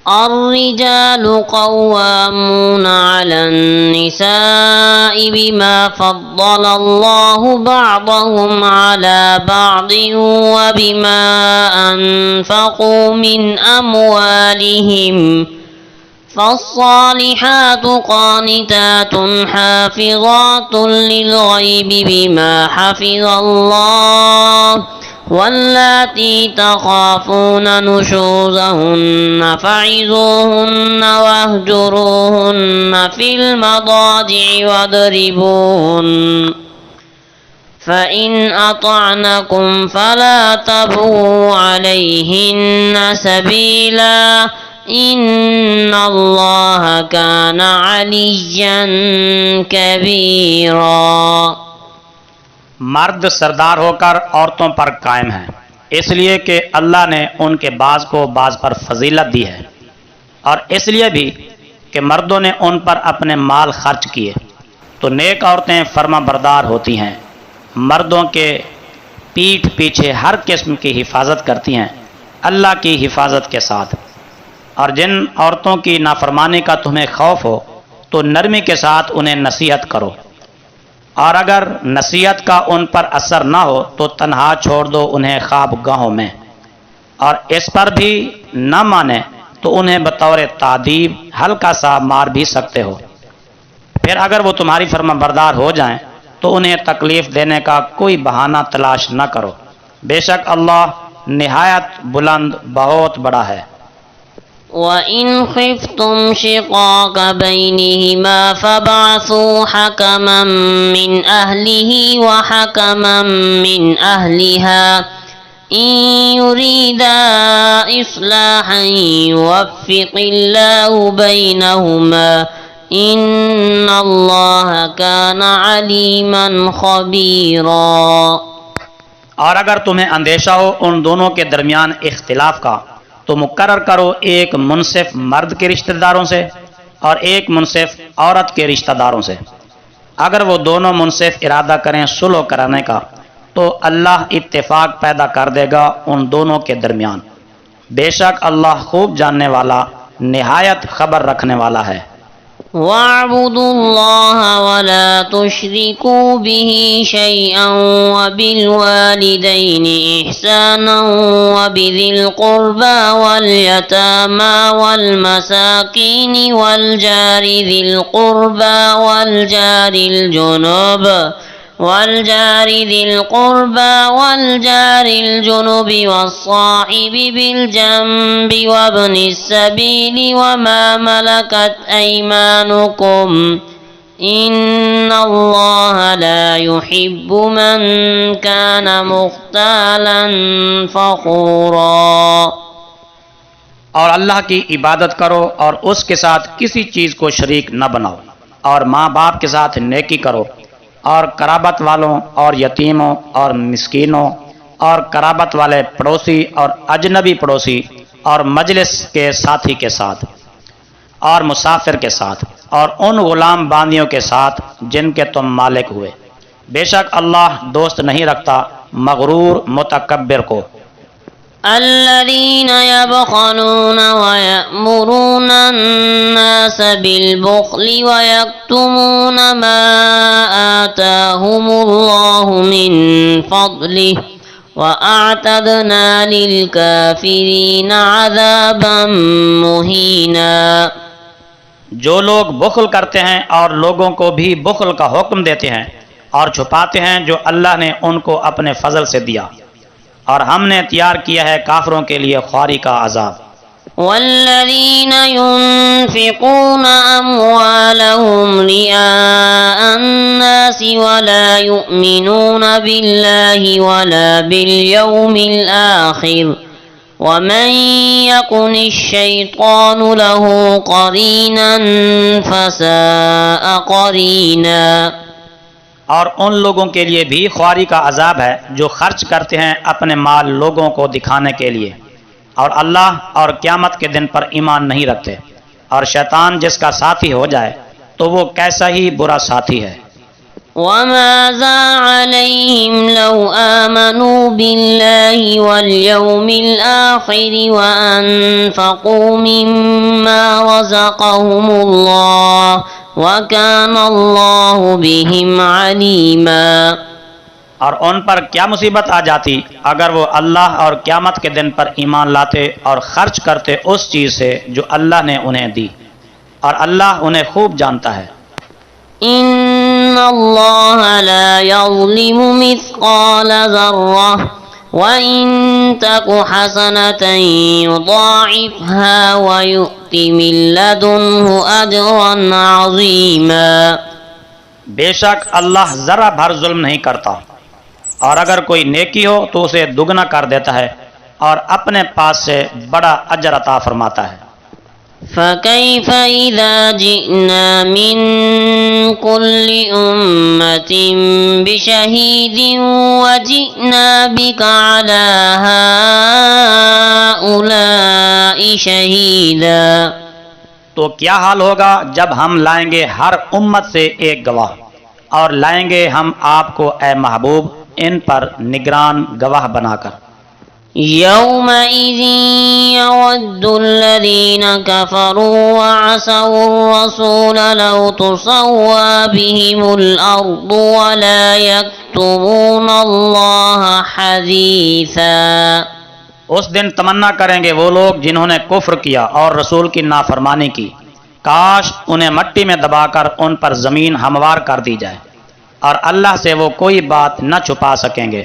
الرجال قوامون على النساء بما فضل الله بعضهم على بعض وبما أنفقوا من أموالهم فالصالحات قانتات حافظات للغيب بما حفظ الله واللاتي تخافون نشوزهن فعظوهن واهجروهن في المضاجع واضربوهن فإن أطعنكم فلا تبغوا عليهن سبيلا إن الله كان عليا كبيرا۔ مرد سردار ہو کر عورتوں پر قائم ہیں، اس لیے کہ اللہ نے ان کے بعض کو بعض پر فضیلت دی ہے، اور اس لیے بھی کہ مردوں نے ان پر اپنے مال خرچ کیے، تو نیک عورتیں فرما بردار ہوتی ہیں، مردوں کے پیٹھ پیچھے ہر قسم کی حفاظت کرتی ہیں اللہ کی حفاظت کے ساتھ۔ اور جن عورتوں کی نافرمانی کا تمہیں خوف ہو تو نرمی کے ساتھ انہیں نصیحت کرو، اور اگر نصیحت کا ان پر اثر نہ ہو تو تنہا چھوڑ دو انہیں خواب گاہوں میں، اور اس پر بھی نہ مانے تو انہیں بطور تعذیب ہلکا سا مار بھی سکتے ہو۔ پھر اگر وہ تمہاری فرما بردار ہو جائیں تو انہیں تکلیف دینے کا کوئی بہانہ تلاش نہ کرو، بے شک اللہ نہایت بلند بہت بڑا ہے۔ وَإِنْ خِفْتُمْ شِقَاقَ بَيْنِهِمَا فَابْعَثُوا حَكَمًا مِّنْ أَهْلِهِ وَحَكَمًا مِّنْ أَهْلِهَا إِن يُرِيدَا إِصْلَاحًا يُوَفِّقِ اللَّهُ بَيْنَهُمَا إِنَّ اللَّهَ كَانَ عَلِيمًا خَبِيرًا۔ اور اگر تمہیں اندیشہ ہو ان دونوں کے درمیان اختلاف کا تو مقرر کرو ایک منصف مرد کے رشتہ داروں سے اور ایک منصف عورت کے رشتہ داروں سے۔ اگر وہ دونوں منصف ارادہ کریں صلح کرانے کا تو اللہ اتفاق پیدا کر دے گا ان دونوں کے درمیان، بے شک اللہ خوب جاننے والا نہایت خبر رکھنے والا ہے۔ وَاعْبُدُوا اللَّهَ وَلَا تُشْرِكُوا بِهِ شَيْئًا وَبِالْوَالِدَيْنِ إِحْسَانًا وَبِذِي الْقُرْبَى وَالْيَتَامَى وَالْمَسَاكِينِ وَالْجَارِ ذِي الْقُرْبَى والجار ذي القربى والجار الجنب والصاحب بالجنب وابن السبيل وما ملكت أيمانكم إن الله لا يحب من كان مختالا فخورا۔ اور اللہ کی عبادت کرو اور اس کے ساتھ کسی چیز کو شریک نہ بناؤ، اور ماں باپ کے ساتھ نیکی کرو، اور قرابت والوں اور یتیموں اور مسکینوں اور قرابت والے پڑوسی اور اجنبی پڑوسی اور مجلس کے ساتھی کے ساتھ اور مسافر کے ساتھ اور ان غلام باندیوں کے ساتھ جن کے تم مالک ہوئے، بے شک اللہ دوست نہیں رکھتا مغرور متکبر کو۔ الذين يبخلون ويأمرون الناس بالبخل ويكتمون ما آتاهم الله من فضله وأعتدنا للكافرين عذابا مهينا۔ جو لوگ بخل کرتے ہیں اور لوگوں کو بھی بخل کا حکم دیتے ہیں اور چھپاتے ہیں جو اللہ نے ان کو اپنے فضل سے دیا، اور ہم نے تیار کیا ہے کافروں کے لیے خواری کا عذاب۔ والذین ينفقون اموالهم رئاء الناس ولا يؤمنون بالله ولا باليوم الآخر ومن يكن الشيطان له قرينا فساء قرينا۔ اور ان لوگوں کے لیے بھی خواری کا عذاب ہے جو خرچ کرتے ہیں اپنے مال لوگوں کو دکھانے کے لیے اور اللہ اور قیامت کے دن پر ایمان نہیں رکھتے، اور شیطان جس کا ساتھی ہو جائے تو وہ کیسا ہی برا ساتھی ہے۔ وماذا عليهم لو آمنوا بالله واليوم الآخر وأنفقوا مما رزقهم الله وكان الله بهم عليما۔ اور ان پر کیا مصیبت آ جاتی اگر وہ اللہ اور قیامت کے دن پر ایمان لاتے اور خرچ کرتے اس چیز سے جو اللہ نے انہیں دی، اور اللہ انہیں خوب جانتا ہے۔ ان اللہ لا یظلم مثقال ذرہ وَإِن تَكُ حَسَنَةً يُضَاعِفْهَا وَيُؤْتِ مِن لَّدُنْهُ أَجْرًا عَظِيمًا۔ بے شک اللہ ذرا بھر ظلم نہیں کرتا، اور اگر کوئی نیکی ہو تو اسے دگنا کر دیتا ہے اور اپنے پاس سے بڑا اجر عطا فرماتا ہے۔ فَكَيْفَ إِذَا جِئْنَا مِن كُلِّ أُمَّةٍ بِشَهِيدٍ وَجِئْنَا بِكَ عَلَى هَٰؤُلَاءِ شَهِيدًا۔ تو کیا حال ہوگا جب ہم لائیں گے ہر امت سے ایک گواہ، اور لائیں گے ہم آپ کو اے محبوب ان پر نگران گواہ بنا کر۔ يَوْمَئِذٍ يَوَدُّ الَّذِينَ كَفَرُوا وَعَصَوُا الرَّسُولَ لَوْ تُسَوَّىٰ بِهِمُ الْأَرْضُ وَلَا يَكْتُمُونَ اللَّهَ حَدِيثًا۔ اس دن تمنا کریں گے وہ لوگ جنہوں نے کفر کیا اور رسول کی نافرمانی کی، کاش انہیں مٹی میں دبا کر ان پر زمین ہموار کر دی جائے، اور اللہ سے وہ کوئی بات نہ چھپا سکیں گے۔